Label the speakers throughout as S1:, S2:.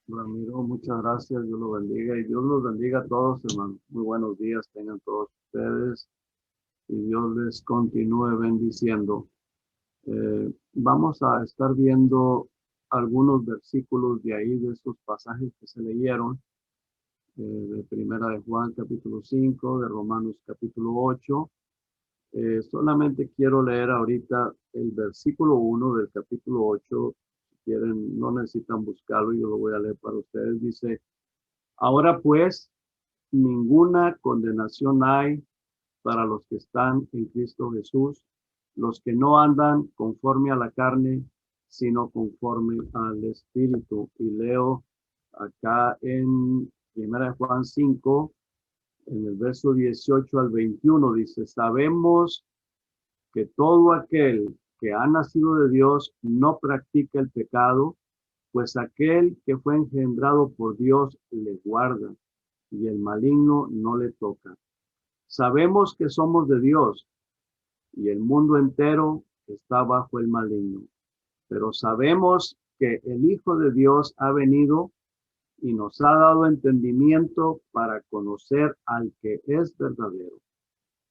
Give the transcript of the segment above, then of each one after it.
S1: Ramiro, muchas gracias, Dios lo bendiga y Dios los bendiga a todos, hermanos. Muy buenos días tengan todos ustedes y Dios les continúe bendiciendo. Vamos a estar viendo algunos versículos de ahí, de esos pasajes que se leyeron, de Primera de Juan capítulo 5, de Romanos capítulo 8. Solamente quiero leer ahorita el versículo 1 del capítulo 8. Si quieren, no necesitan buscarlo, yo lo voy a leer para ustedes. Dice: Ahora pues, ninguna condenación hay para los que están en Cristo Jesús, los que no andan conforme a la carne, sino conforme al Espíritu. Y leo acá en 1 Juan 5, en el verso 18 al 21, dice: Sabemos que todo aquel que ha nacido de Dios no practica el pecado, pues aquel que fue engendrado por Dios le guarda y el maligno no le toca. Sabemos que somos de Dios y el mundo entero está bajo el maligno, pero sabemos que el Hijo de Dios ha venido y nos ha dado entendimiento para conocer al que es verdadero.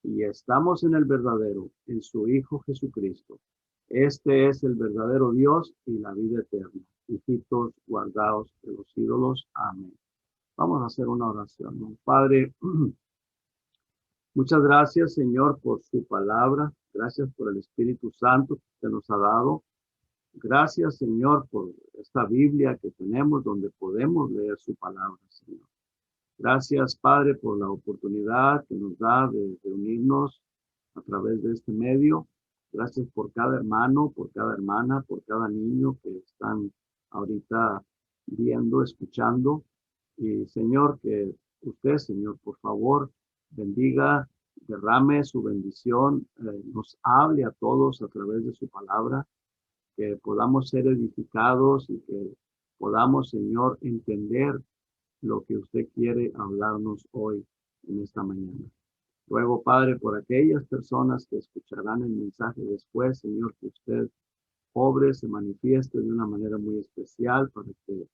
S1: Y estamos en el verdadero, en su Hijo Jesucristo. Este es el verdadero Dios y la vida eterna. Hijitos, guardaos de los ídolos. Amén. Vamos a hacer una oración, ¿no? Padre, muchas gracias, Señor, por su palabra. Gracias por el Espíritu Santo que usted nos ha dado. Gracias, Señor, por esta Biblia que tenemos donde podemos leer su palabra, Señor. Gracias, Padre, por la oportunidad que nos da de unirnos a través de este medio. Gracias por cada hermano, por cada hermana, por cada niño que están ahorita viendo, escuchando. Y, Señor, que usted, Señor, por favor, bendiga, derrame su bendición, nos hable a todos a través de su palabra, que podamos ser edificados y que podamos, Señor, entender lo que usted quiere hablarnos hoy en esta mañana. Ruego, Padre, por aquellas personas que escucharán el mensaje después, Señor, que usted obre, se manifieste de una manera muy especial para que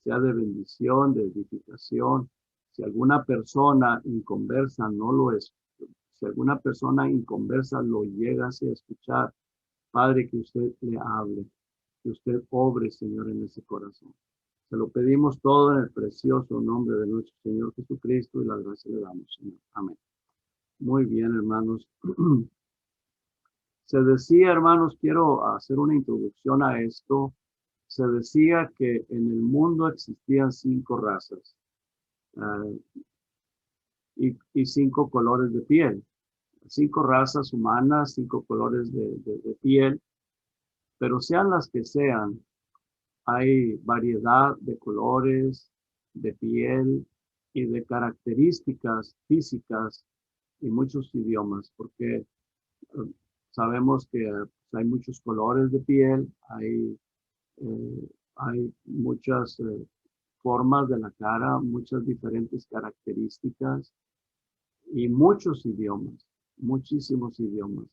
S1: sea de bendición, de edificación. Si alguna persona inconversa no lo es, si alguna persona inconversa lo llegase a escuchar, Padre, que usted le hable, que usted obre, Señor, en ese corazón. Se lo pedimos todo en el precioso nombre de nuestro Señor Jesucristo y la gracia le damos, Señor. Amén. Muy bien, hermanos. Se decía, hermanos, quiero hacer una introducción a esto. Se decía que en el mundo existían 5 razas y 5 colores de piel. 5 razas humanas, 5 colores de piel, pero sean las que sean, hay variedad de colores, de piel y de características físicas y muchos idiomas, porque sabemos que hay muchos colores de piel, hay muchas formas de la cara, muchas diferentes características y muchos idiomas, muchísimos idiomas.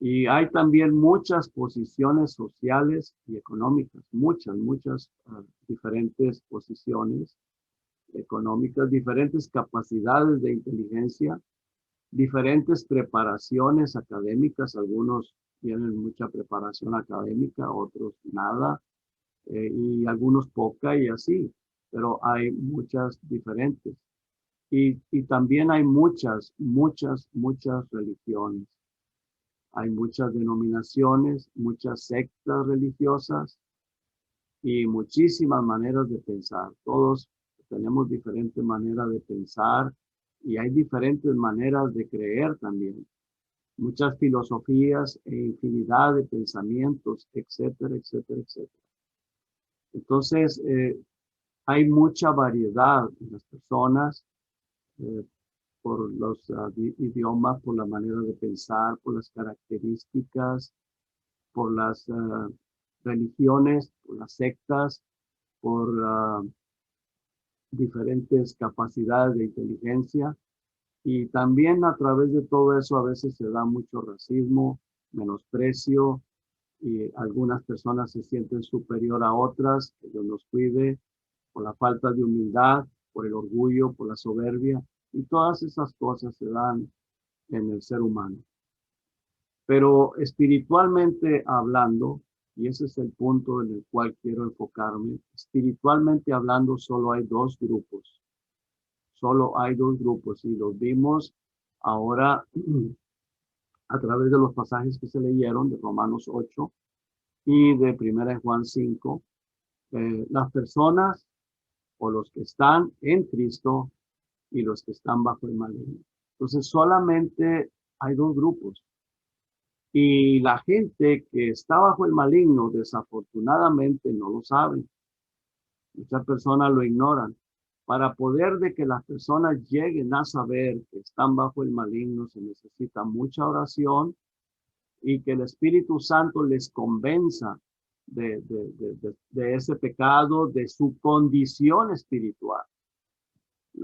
S1: Y hay también muchas posiciones sociales y económicas, muchas diferentes posiciones económicas, diferentes capacidades de inteligencia, diferentes preparaciones académicas. Algunos tienen mucha preparación académica, otros nada, y algunos poca y así, pero hay muchas diferentes. Y también hay muchas religiones. Hay muchas denominaciones, muchas sectas religiosas y muchísimas maneras de pensar. Todos tenemos diferentes maneras de pensar y hay diferentes maneras de creer también. Muchas filosofías e infinidad de pensamientos, etcétera, etcétera, etcétera. Entonces, hay mucha variedad en las personas, eh, por los idiomas, por la manera de pensar, por las características, por las religiones, por las sectas, por diferentes capacidades de inteligencia. Y también a través de todo eso a veces se da mucho racismo, menosprecio, y algunas personas se sienten superior a otras, que Dios nos cuide, por la falta de humildad, por el orgullo, por la soberbia, y todas esas cosas se dan en el ser humano. Pero espiritualmente hablando, y ese es el punto en el cual quiero enfocarme, espiritualmente hablando solo hay dos grupos. Solo hay dos grupos y los vimos ahora a través de los pasajes que se leyeron de Romanos 8 y de 1 Juan 5. Las personas o los que están en Cristo y los que están bajo el maligno. Entonces solamente hay dos grupos. Y la gente que está bajo el maligno, desafortunadamente, no lo sabe. Muchas personas lo ignoran. Para poder de que las personas lleguen a saber que están bajo el maligno, se necesita mucha oración y que el Espíritu Santo les convenza de ese pecado, de su condición espiritual.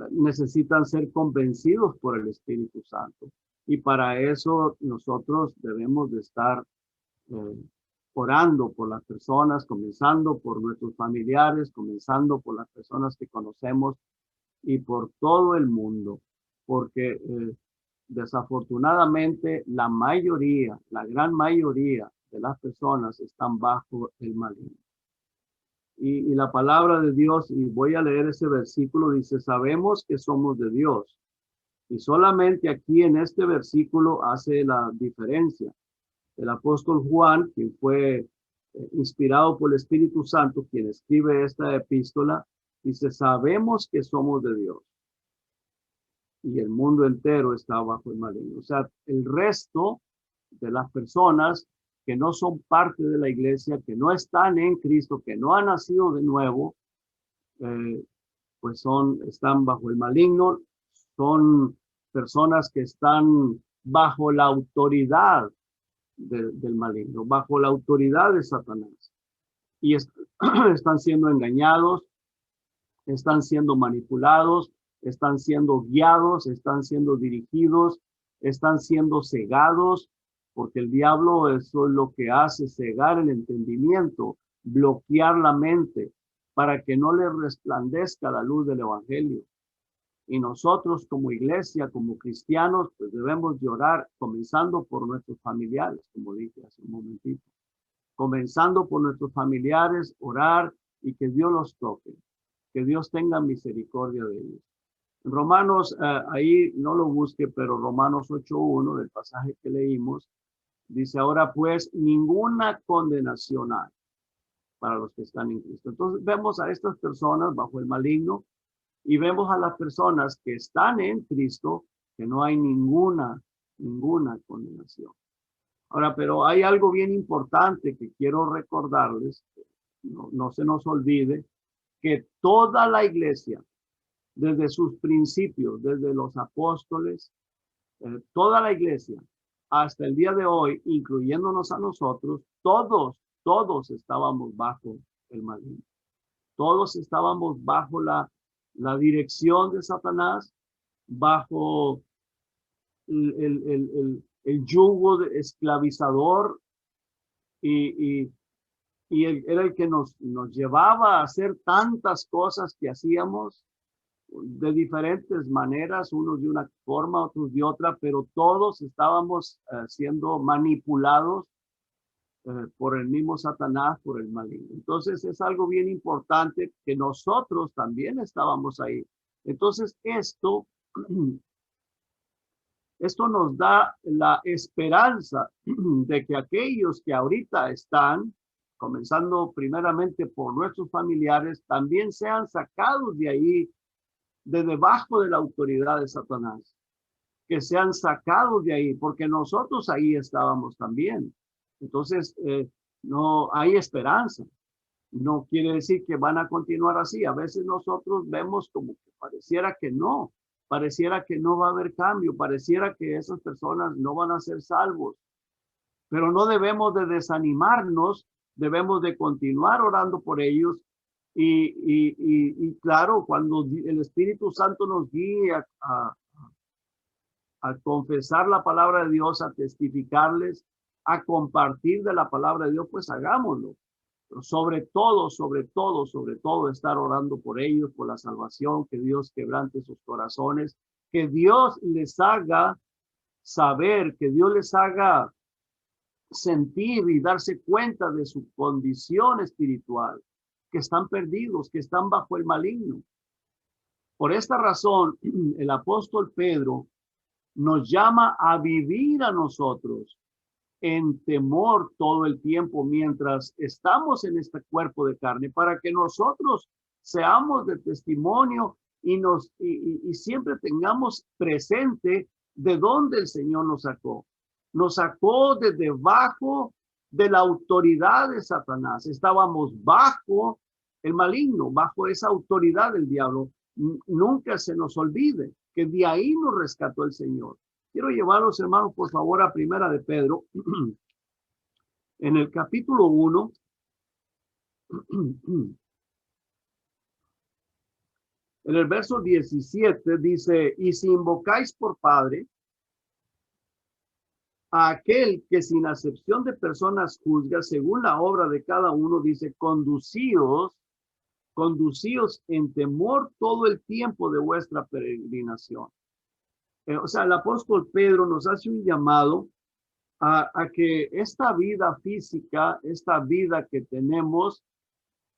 S1: Necesitan ser convencidos por el Espíritu Santo. Y para eso nosotros debemos de estar orando por las personas, comenzando por nuestros familiares, comenzando por las personas que conocemos y por todo el mundo, porque desafortunadamente la mayoría, la gran mayoría de las personas están bajo el maligno. Y la palabra de Dios, y voy a leer ese versículo, dice, sabemos que somos de Dios. Y solamente aquí en este versículo hace la diferencia. El apóstol Juan, quien fue inspirado por el Espíritu Santo, quien escribe esta epístola, dice, sabemos que somos de Dios. Y el mundo entero está bajo el maligno. O sea, el resto de las personas que no son parte de la iglesia, que no están en Cristo, que no han nacido de nuevo, pues están bajo el maligno, son personas que están bajo la autoridad del maligno, bajo la autoridad de Satanás. Y están siendo engañados, están siendo manipulados, están siendo guiados, están siendo dirigidos, están siendo cegados, porque el diablo eso es lo que hace, cegar el entendimiento, bloquear la mente para que no le resplandezca la luz del evangelio. Y nosotros como iglesia, como cristianos, pues debemos de orar, comenzando por nuestros familiares, como dije hace un momentito. Comenzando por nuestros familiares, orar y que Dios los toque, que Dios tenga misericordia de ellos. Romanos, ahí no lo busque, pero Romanos 8:1 del pasaje que leímos, dice ahora pues ninguna condenación hay para los que están en Cristo. Entonces vemos a estas personas bajo el maligno y vemos a las personas que están en Cristo que no hay ninguna condenación. Ahora, pero hay algo bien importante que quiero recordarles, no se nos olvide, que toda la iglesia, desde sus principios, desde los apóstoles, toda la iglesia, hasta el día de hoy, incluyéndonos a nosotros, todos estábamos bajo el maligno. Todos estábamos bajo la dirección de Satanás, bajo el yugo esclavizador y era el que nos llevaba a hacer tantas cosas que hacíamos de diferentes maneras, unos de una forma, otros de otra, pero todos estábamos siendo manipulados por el mismo Satanás, por el maligno. Entonces es algo bien importante que nosotros también estábamos ahí. Entonces esto nos da la esperanza de que aquellos que ahorita están, comenzando primeramente por nuestros familiares, también sean sacados de ahí, de debajo de la autoridad de Satanás, que sean sacados de ahí, porque nosotros ahí estábamos también. Entonces, no hay esperanza. No quiere decir que van a continuar así. A veces nosotros vemos como que pareciera que no va a haber cambio, pareciera que esas personas no van a ser salvos. Pero no debemos de desanimarnos, debemos de continuar orando por ellos. Y claro, cuando el Espíritu Santo nos guía a confesar la palabra de Dios, a testificarles, a compartir de la palabra de Dios, pues hagámoslo. Pero sobre todo, estar orando por ellos, por la salvación, que Dios quebrante sus corazones, que Dios les haga saber, que Dios les haga sentir y darse cuenta de su condición espiritual, que están perdidos, que están bajo el maligno. Por esta razón, el apóstol Pedro nos llama a vivir a nosotros en temor todo el tiempo mientras estamos en este cuerpo de carne, para que nosotros seamos de testimonio y siempre tengamos presente de dónde el Señor nos sacó. Nos sacó de debajo de la autoridad de Satanás. Estábamos bajo el maligno, bajo esa autoridad del diablo. Nunca se nos olvide que de ahí nos rescató el Señor. Quiero llevarlos, hermanos, por favor, a Primera de Pedro. En el capítulo 1, en el verso 17 dice, y si invocáis por Padre a aquel que sin acepción de personas juzga, según la obra de cada uno, dice, conducíos en temor todo el tiempo de vuestra peregrinación. O sea, el apóstol Pedro nos hace un llamado a que esta vida física, esta vida que tenemos,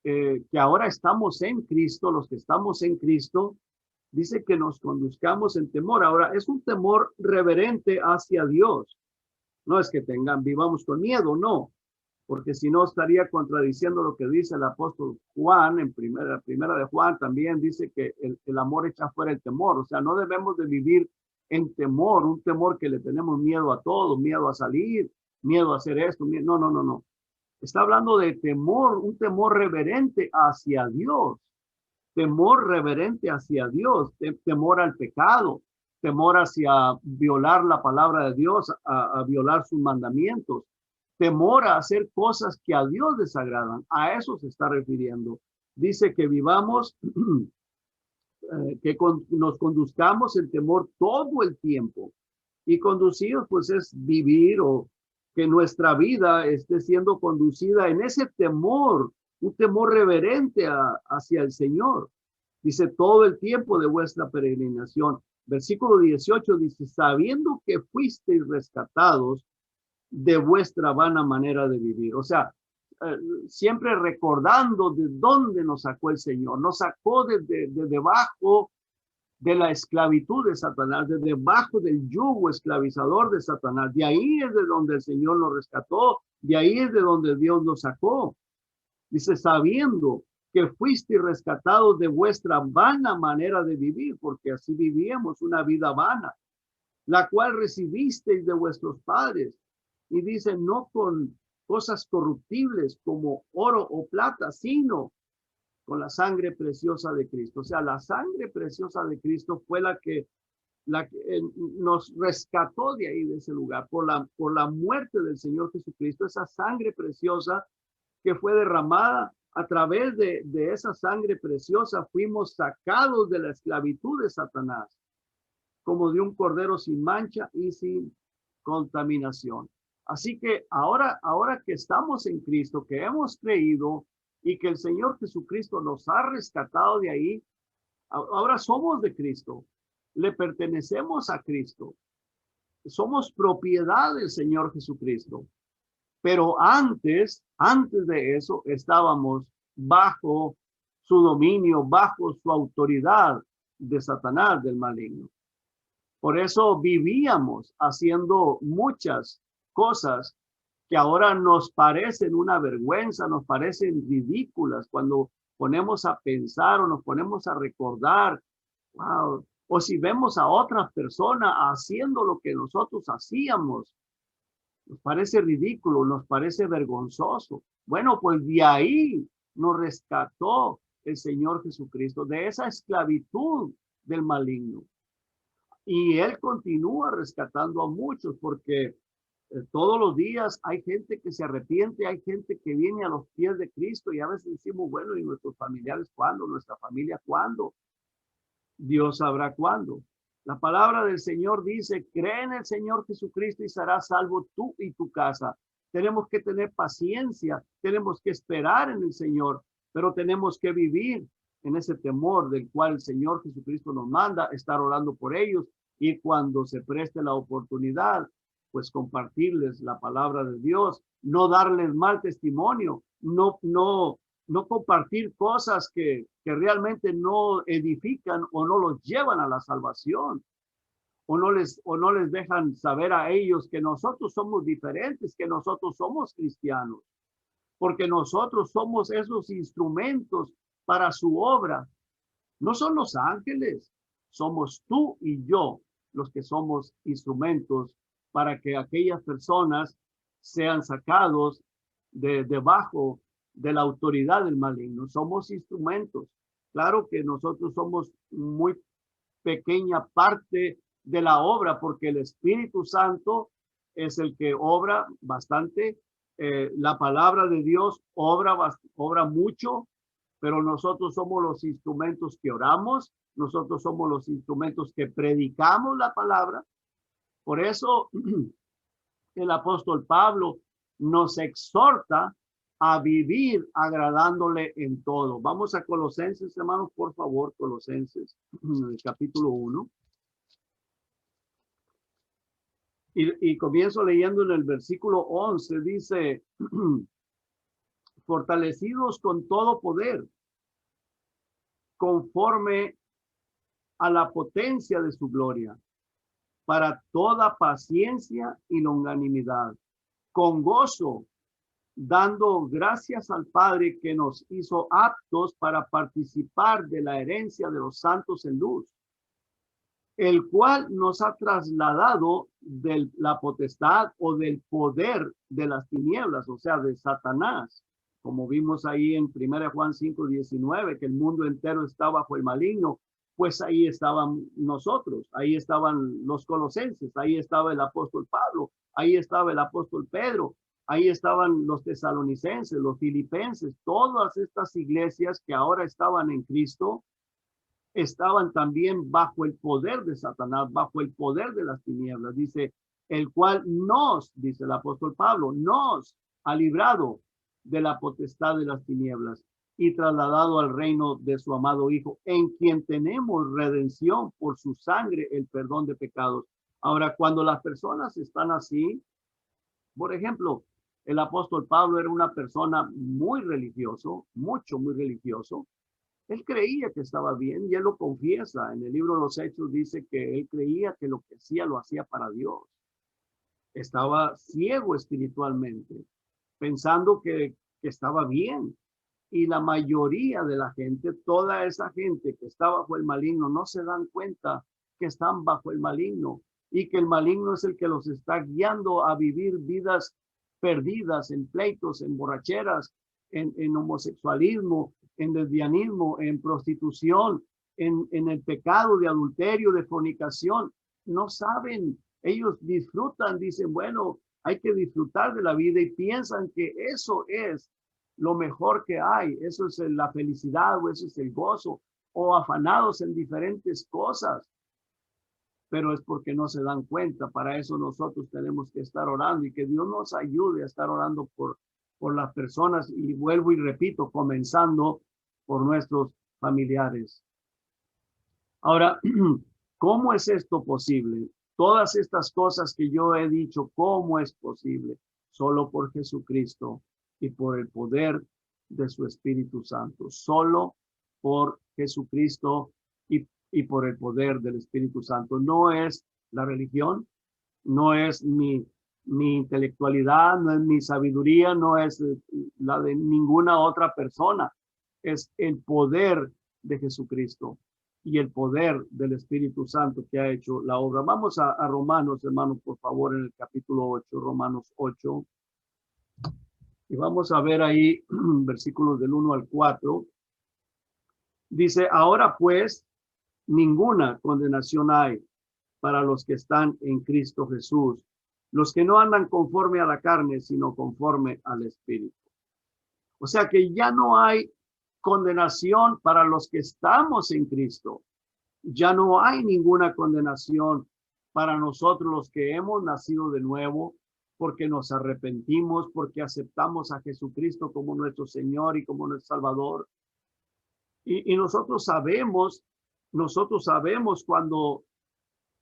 S1: que ahora estamos en Cristo, los que estamos en Cristo, dice que nos conduzcamos en temor. Ahora, es un temor reverente hacia Dios. No es que vivamos con miedo, no, porque si no estaría contradiciendo lo que dice el apóstol Juan, en primera de Juan también dice que el amor echa fuera el temor. O sea, no debemos de vivir en temor, un temor que le tenemos miedo a todo, miedo a salir, miedo a hacer esto. No. Está hablando de temor, un temor reverente hacia Dios, temor reverente hacia Dios, temor al pecado, temor hacia violar la palabra de Dios, a violar sus mandamientos, temor a hacer cosas que a Dios desagradan. A eso se está refiriendo. Dice que vivamos, nos conduzcamos en temor todo el tiempo. Y conducidos, pues es vivir o que nuestra vida esté siendo conducida en ese temor, un temor reverente hacia el Señor. Dice, todo el tiempo de vuestra peregrinación. Versículo 18 dice, sabiendo que fuisteis rescatados de vuestra vana manera de vivir. O sea, siempre recordando de dónde nos sacó el Señor. Nos sacó de debajo de la esclavitud de Satanás, de debajo del yugo esclavizador de Satanás. De ahí es de donde el Señor nos rescató, de ahí es de donde Dios nos sacó. Dice, sabiendo que fuisteis rescatados de vuestra vana manera de vivir, porque así vivíamos una vida vana, la cual recibisteis de vuestros padres. Y dice, no con cosas corruptibles como oro o plata, sino con la sangre preciosa de Cristo. O sea, la sangre preciosa de Cristo fue la que nos rescató de ahí, de ese lugar, por la muerte del Señor Jesucristo. Esa sangre preciosa que fue derramada, a través de esa sangre preciosa fuimos sacados de la esclavitud de Satanás, como de un cordero sin mancha y sin contaminación. Así que ahora que estamos en Cristo, que hemos creído y que el Señor Jesucristo nos ha rescatado de ahí, ahora somos de Cristo, le pertenecemos a Cristo, somos propiedad del Señor Jesucristo. Pero antes de eso, estábamos bajo su dominio, bajo su autoridad de Satanás, del maligno. Por eso vivíamos haciendo muchas cosas que ahora nos parecen una vergüenza, nos parecen ridículas cuando ponemos a pensar o nos ponemos a recordar, wow, o si vemos a otras personas haciendo lo que nosotros hacíamos, nos parece ridículo, nos parece vergonzoso. Bueno, pues de ahí nos rescató el Señor Jesucristo, de esa esclavitud del maligno. Y Él continúa rescatando a muchos porque todos los días hay gente que se arrepiente, hay gente que viene a los pies de Cristo y a veces decimos, bueno, ¿y nuestros familiares cuándo? ¿Nuestra familia cuándo? Dios sabrá cuándo. La palabra del Señor dice, cree en el Señor Jesucristo y serás salvo tú y tu casa. tenemos que tener paciencia, tenemos que esperar en el Señor, pero tenemos que vivir en ese temor del cual el Señor Jesucristo nos manda, estar orando por ellos y cuando se preste la oportunidad, pues compartirles la palabra de Dios, no darles mal testimonio, no compartir cosas que realmente no edifican o no los llevan a la salvación. O no les dejan saber a ellos que nosotros somos diferentes, que nosotros somos cristianos, porque nosotros somos esos instrumentos para su obra. No son los ángeles, somos tú y yo los que somos instrumentos para que aquellas personas sean sacados debajo de la autoridad del maligno. Somos instrumentos. Claro que nosotros somos muy pequeña parte de la obra, porque el Espíritu Santo es el que obra bastante. La palabra de Dios obra mucho, pero nosotros somos los instrumentos que oramos, nosotros somos los instrumentos que predicamos la palabra. Por eso el apóstol Pablo nos exhorta a vivir agradándole en todo. Vamos a Colosenses, hermanos, por favor, Colosenses, el capítulo 1. Y comienzo leyendo en el versículo 11, dice, fortalecidos con todo poder, conforme a la potencia de su gloria, para toda paciencia y longanimidad, con gozo, dando gracias al Padre que nos hizo aptos para participar de la herencia de los santos en luz, el cual nos ha trasladado de la potestad o del poder de las tinieblas, o sea, de Satanás, como vimos ahí en 1 Juan 5:19, que el mundo entero está bajo el maligno. Pues ahí estaban nosotros, ahí estaban los colosenses, ahí estaba el apóstol Pablo, ahí estaba el apóstol Pedro, ahí estaban los tesalonicenses, los filipenses, todas estas iglesias que ahora estaban en Cristo, estaban también bajo el poder de Satanás, bajo el poder de las tinieblas. Dice, el cual dice el apóstol Pablo, nos ha librado de la potestad de las tinieblas y trasladado al reino de su amado Hijo, en quien tenemos redención por su sangre, el perdón de pecados. Ahora, cuando las personas están así, por ejemplo, el apóstol Pablo era una persona muy religioso, muy religioso. Él creía que estaba bien y él lo confiesa. En el libro de los Hechos dice que él creía que lo que hacía lo hacía para Dios. Estaba ciego espiritualmente, pensando que estaba bien. Y la mayoría de la gente, toda esa gente que está bajo el maligno, no se dan cuenta que están bajo el maligno y que el maligno es el que los está guiando a vivir vidas perdidas en pleitos, en borracheras, en homosexualismo, en lesbianismo, en prostitución, en el pecado de adulterio, de fornicación. No saben, ellos disfrutan, dicen, bueno, hay que disfrutar de la vida y piensan que eso es lo mejor que hay, eso es la felicidad o eso es el gozo, o afanados en diferentes cosas, pero es porque no se dan cuenta. Para eso nosotros tenemos que estar orando y que Dios nos ayude a estar orando por las personas, y vuelvo y repito, comenzando por nuestros familiares. Ahora, ¿cómo es esto posible? Todas estas cosas que yo he dicho, ¿cómo es posible? Solo por Jesucristo y por el poder de su Espíritu Santo. Solo por Jesucristo y por el poder del Espíritu Santo. No es la religión, no es mi intelectualidad, no es mi sabiduría, no es la de ninguna otra persona. Es el poder de Jesucristo y el poder del Espíritu Santo que ha hecho la obra. Vamos a Romanos, hermanos, por favor, en el capítulo 8, Romanos 8. Y vamos a ver ahí versículos del 1 al 4. Dice, ahora pues, ninguna condenación hay para los que están en Cristo Jesús, los que no andan conforme a la carne, sino conforme al Espíritu. O sea que ya no hay condenación para los que estamos en Cristo. Ya no hay ninguna condenación para nosotros los que hemos nacido de nuevo, porque nos arrepentimos, porque aceptamos a Jesucristo como nuestro Señor y como nuestro Salvador. Y nosotros sabemos cuando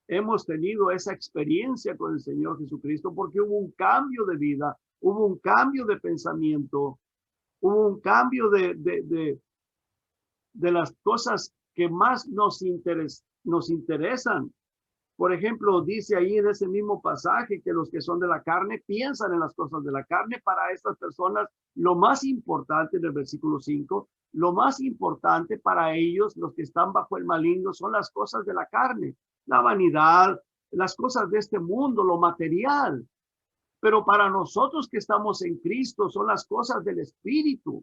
S1: hemos tenido esa experiencia con el Señor Jesucristo, porque hubo un cambio de vida, hubo un cambio de pensamiento, hubo un cambio de las cosas que más nos interesan. Por ejemplo, dice ahí en ese mismo pasaje que los que son de la carne piensan en las cosas de la carne. Para estas personas, lo más importante en el versículo 5, lo más importante para ellos, los que están bajo el maligno, son las cosas de la carne, la vanidad, las cosas de este mundo, lo material. Pero para nosotros que estamos en Cristo, son las cosas del Espíritu,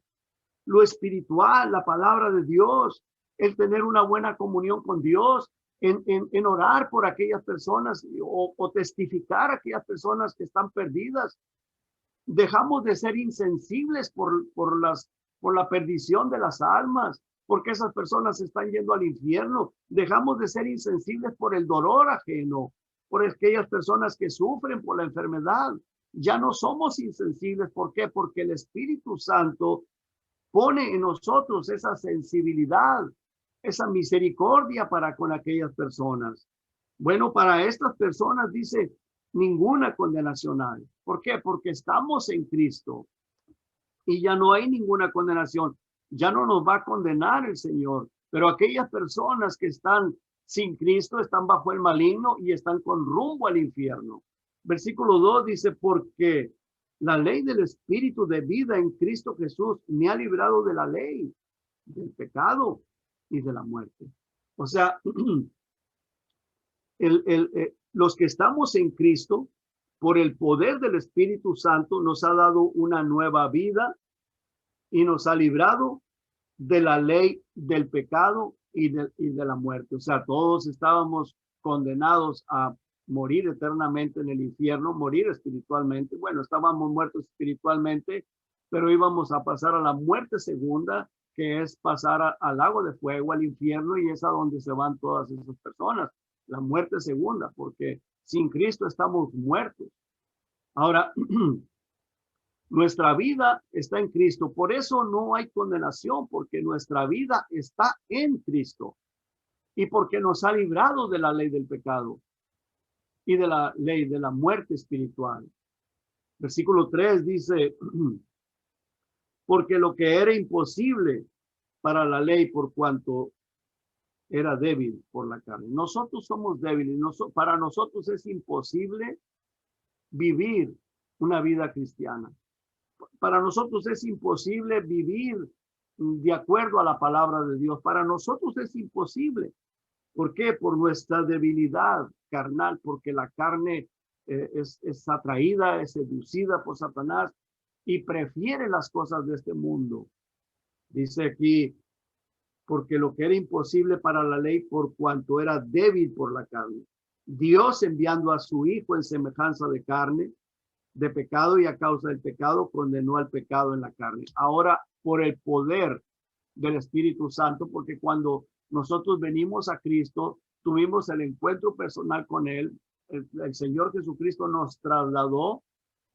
S1: lo espiritual, la palabra de Dios, el tener una buena comunión con Dios, en orar por aquellas personas o testificar a aquellas personas que están perdidas. Dejamos de ser insensibles por la perdición de las almas, porque esas personas están yendo al infierno. Dejamos de ser insensibles por el dolor ajeno, por aquellas personas que sufren por la enfermedad. Ya no somos insensibles. ¿Por qué? Porque el Espíritu Santo pone en nosotros esa sensibilidad, esa misericordia para con aquellas personas. Bueno, para estas personas dice ninguna condenación hay. ¿Por qué? Porque estamos en Cristo y ya no hay ninguna condenación. Ya no nos va a condenar el Señor, pero aquellas personas que están sin Cristo están bajo el maligno y están con rumbo al infierno. Versículo 2 dice, porque la ley del Espíritu de vida en Cristo Jesús me ha librado de la ley, del pecado y de la muerte. O sea, los que estamos en Cristo, por el poder del Espíritu Santo, nos ha dado una nueva vida y nos ha librado de la ley del pecado y de la muerte. O sea, todos estábamos condenados a morir eternamente en el infierno, morir espiritualmente. Bueno, estábamos muertos espiritualmente, pero íbamos a pasar a la muerte segunda, que es pasar al lago de fuego, al infierno, y es a donde se van todas esas personas. La muerte segunda, porque sin Cristo estamos muertos. Ahora, nuestra vida está en Cristo. Por eso no hay condenación, porque nuestra vida está en Cristo y porque nos ha librado de la ley del pecado y de la ley de la muerte espiritual. Versículo 3 dice, porque lo que era imposible para la ley por cuanto era débil por la carne. Nosotros somos débiles. Para nosotros es imposible vivir una vida cristiana. Para nosotros es imposible vivir de acuerdo a la palabra de Dios. Para nosotros es imposible. ¿Por qué? Por nuestra debilidad carnal, porque la carne es atraída, es seducida por Satanás y prefiere las cosas de este mundo. Dice aquí, porque lo que era imposible para la ley por cuanto era débil por la carne. Dios enviando a su Hijo en semejanza de carne, de pecado, y a causa del pecado condenó al pecado en la carne. Ahora, por el poder del Espíritu Santo, porque cuando nosotros venimos a Cristo, tuvimos el encuentro personal con Él, el Señor Jesucristo nos trasladó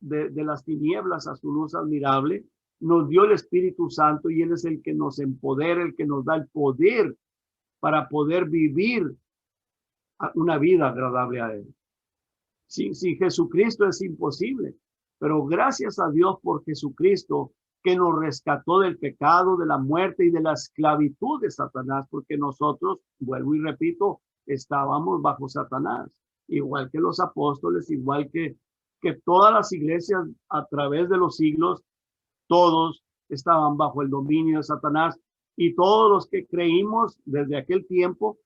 S1: de las tinieblas a su luz admirable, nos dio el Espíritu Santo y Él es el que nos empodera, el que nos da el poder para poder vivir una vida agradable a Él. Sin Jesucristo es imposible, pero gracias a Dios por Jesucristo que nos rescató del pecado, de la muerte y de la esclavitud de Satanás, porque nosotros, vuelvo y repito, estábamos bajo Satanás, igual que los apóstoles, igual que todas las iglesias a través de los siglos, todos estaban bajo el dominio de Satanás y todos los que creímos desde aquel tiempo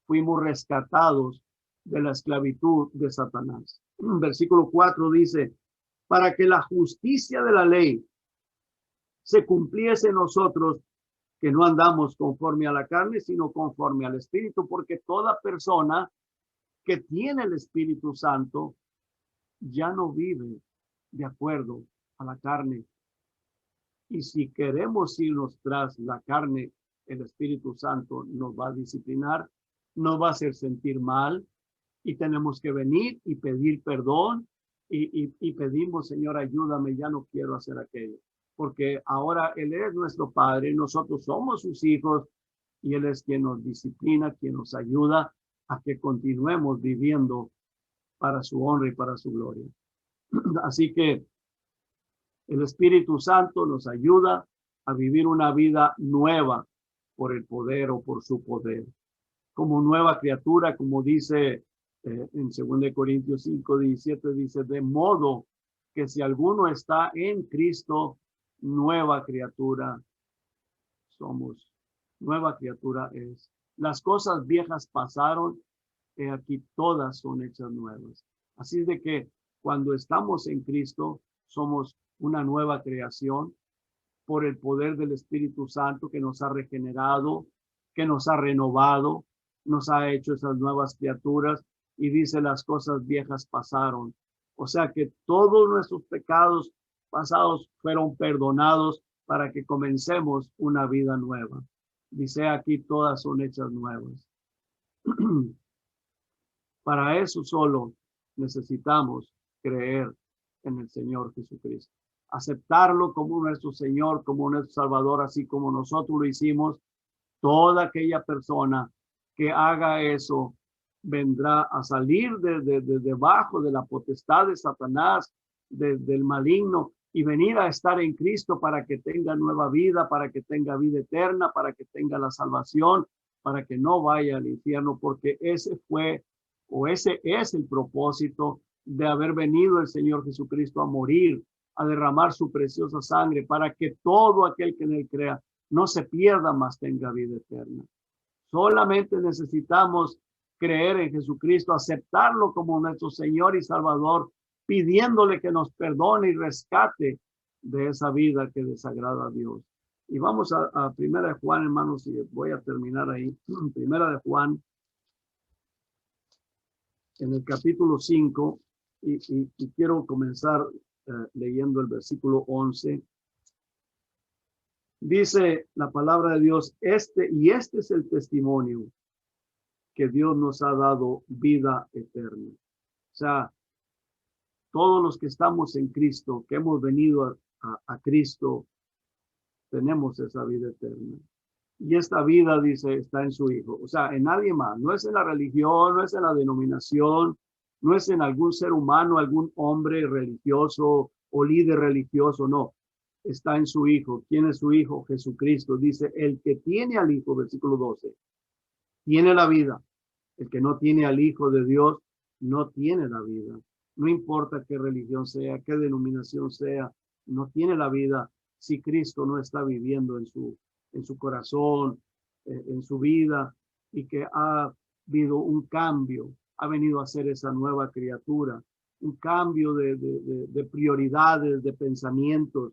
S1: fuimos rescatados de la esclavitud de Satanás. Versículo 4 dice, para que la justicia de la ley se cumpliese en nosotros, que no andamos conforme a la carne, sino conforme al Espíritu, porque toda persona que tiene el Espíritu Santo ya no vive de acuerdo a la carne. Y si queremos irnos tras la carne, el Espíritu Santo nos va a disciplinar, nos va a hacer sentir mal, y tenemos que venir y pedir perdón y pedimos, Señor, ayúdame, ya no quiero hacer aquello. Porque ahora Él es nuestro Padre, nosotros somos sus hijos y Él es quien nos disciplina, quien nos ayuda a que continuemos viviendo para su honra y para su gloria. Así que el Espíritu Santo nos ayuda a vivir una vida nueva por el poder o por su poder. Como nueva criatura, como dice en 2 Corintios 5:17, dice, de modo que si alguno está en Cristo, nueva criatura somos. Nueva criatura es. Las cosas viejas pasaron, y aquí todas son hechas nuevas. Así es de que cuando estamos en Cristo, somos una nueva creación por el poder del Espíritu Santo que nos ha regenerado, que nos ha renovado, nos ha hecho esas nuevas criaturas y dice las cosas viejas pasaron. O sea que todos nuestros pecados pasados fueron perdonados para que comencemos una vida nueva. Dice aquí todas son hechas nuevas. Para eso solo necesitamos creer en el Señor Jesucristo. Aceptarlo como nuestro Señor, como nuestro Salvador, así como nosotros lo hicimos. Toda aquella persona que haga eso vendrá a salir de debajo de la potestad de Satanás, del maligno, y venir a estar en Cristo para que tenga nueva vida, para que tenga vida eterna, para que tenga la salvación, para que no vaya al infierno, porque ese es el propósito de haber venido el Señor Jesucristo a morir, a derramar su preciosa sangre, para que todo aquel que en él crea no se pierda, mas tenga vida eterna. Solamente necesitamos creer en Jesucristo, aceptarlo como nuestro Señor y Salvador, pidiéndole que nos perdone y rescate de esa vida que desagrada a Dios. Y vamos a Primera de Juan, hermanos, y voy a terminar ahí. Primera de Juan, en el capítulo 5, y quiero comenzar leyendo el versículo 11. Dice la palabra de Dios, este es el testimonio que Dios nos ha dado vida eterna. O sea, todos los que estamos en Cristo, que hemos venido a Cristo, tenemos esa vida eterna. Y esta vida, dice, está en su Hijo. O sea, en nadie más. No es en la religión, no es en la denominación, no es en algún ser humano, algún hombre religioso o líder religioso, no. Está en su Hijo. ¿Quién es su Hijo? Jesucristo. Dice, el que tiene al Hijo, versículo 12, tiene la vida. El que no tiene al Hijo de Dios, no tiene la vida. No importa qué religión sea, qué denominación sea, no tiene la vida si Cristo no está viviendo en su corazón, en su vida, y que ha habido un cambio, ha venido a ser esa nueva criatura, un cambio de prioridades, de pensamientos.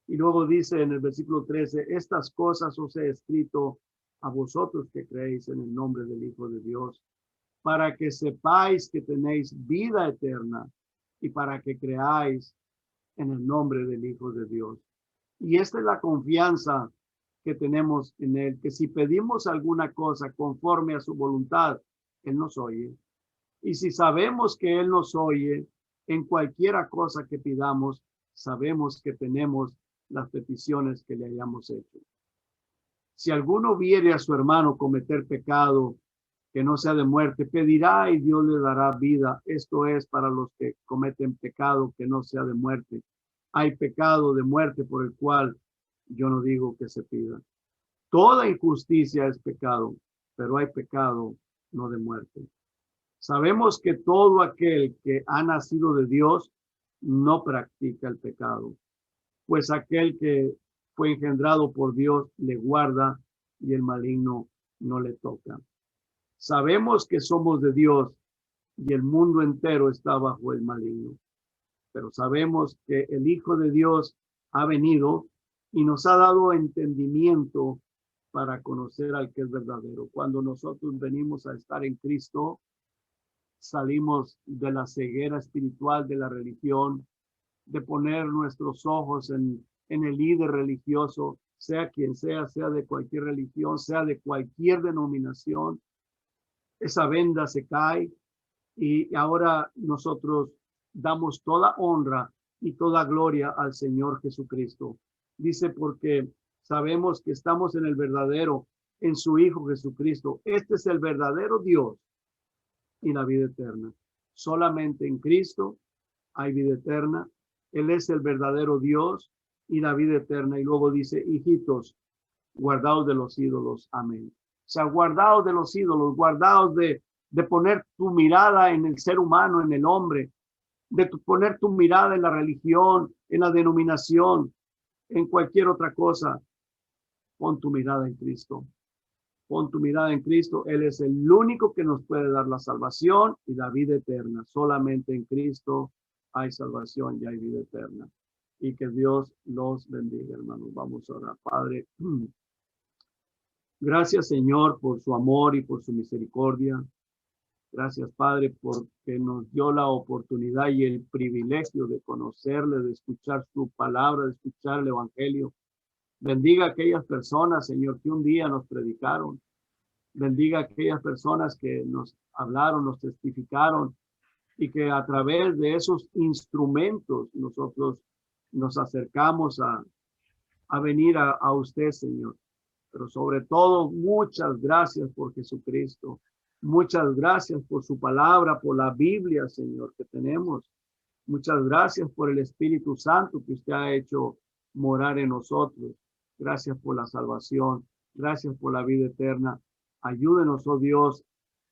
S1: Y luego dice en el versículo 13, estas cosas os he escrito a vosotros que creéis en el nombre del Hijo de Dios, para que sepáis que tenéis vida eterna y para que creáis en el nombre del Hijo de Dios. Y esta es la confianza que tenemos en Él, que si pedimos alguna cosa conforme a su voluntad, Él nos oye. Y si sabemos que Él nos oye en cualquiera cosa que pidamos, sabemos que tenemos las peticiones que le hayamos hecho. Si alguno viere a su hermano cometer pecado que no sea de muerte, pedirá y Dios le dará vida. Esto es para los que cometen pecado que no sea de muerte. Hay pecado de muerte por el cual yo no digo que se pida. Toda injusticia es pecado, pero hay pecado no de muerte. Sabemos que todo aquel que ha nacido de Dios no practica el pecado, pues aquel que fue engendrado por Dios le guarda y el maligno no le toca. Sabemos que somos de Dios y el mundo entero está bajo el maligno, pero sabemos que el Hijo de Dios ha venido y nos ha dado entendimiento para conocer al que es verdadero. Cuando nosotros venimos a estar en Cristo, salimos de la ceguera espiritual de la religión, de poner nuestros ojos en el líder religioso, sea quien sea de cualquier religión, sea de cualquier denominación. Esa venda se cae y ahora nosotros damos toda honra y toda gloria al Señor Jesucristo. Dice, porque sabemos que estamos en el verdadero, en su Hijo Jesucristo. Este es el verdadero Dios y la vida eterna. Solamente en Cristo hay vida eterna. Él es el verdadero Dios y la vida eterna. Y luego dice, hijitos, guardaos de los ídolos. Amén. O sea, guardaos de los ídolos, guardaos de poner tu mirada en el ser humano, en el hombre, de poner tu mirada en la religión, en la denominación, en cualquier otra cosa. Pon tu mirada en Cristo. Pon tu mirada en Cristo. Él es el único que nos puede dar la salvación y la vida eterna. Solamente en Cristo hay salvación y hay vida eterna. Y que Dios los bendiga, hermanos. Vamos a orar. Padre, gracias, Señor, por su amor y por su misericordia. Gracias, Padre, porque nos dio la oportunidad y el privilegio de conocerle, de escuchar su palabra, de escuchar el evangelio. Bendiga a aquellas personas, Señor, que un día nos predicaron. Bendiga a aquellas personas que nos hablaron, nos testificaron y que a través de esos instrumentos nosotros nos acercamos a venir a usted, Señor. Pero sobre todo, muchas gracias por Jesucristo. Muchas gracias por su palabra, por la Biblia, Señor, que tenemos. Muchas gracias por el Espíritu Santo que usted ha hecho morar en nosotros. Gracias por la salvación. Gracias por la vida eterna. Ayúdenos, oh Dios,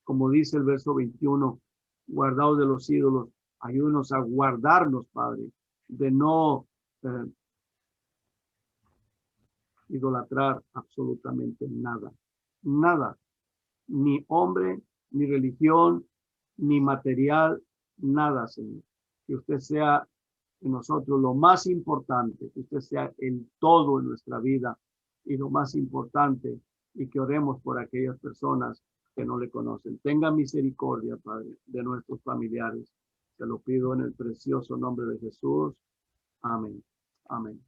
S1: como dice el verso 21, guardaos de los ídolos. Ayúdenos a guardarnos, Padre, de no idolatrar absolutamente nada. Nada. Ni hombre, ni religión, ni material, nada, Señor. Que usted sea en nosotros lo más importante, que usted sea el todo en nuestra vida y lo más importante, y que oremos por aquellas personas que no le conocen. Tenga misericordia, Padre, de nuestros familiares. Te lo pido en el precioso nombre de Jesús. Amén. Amén.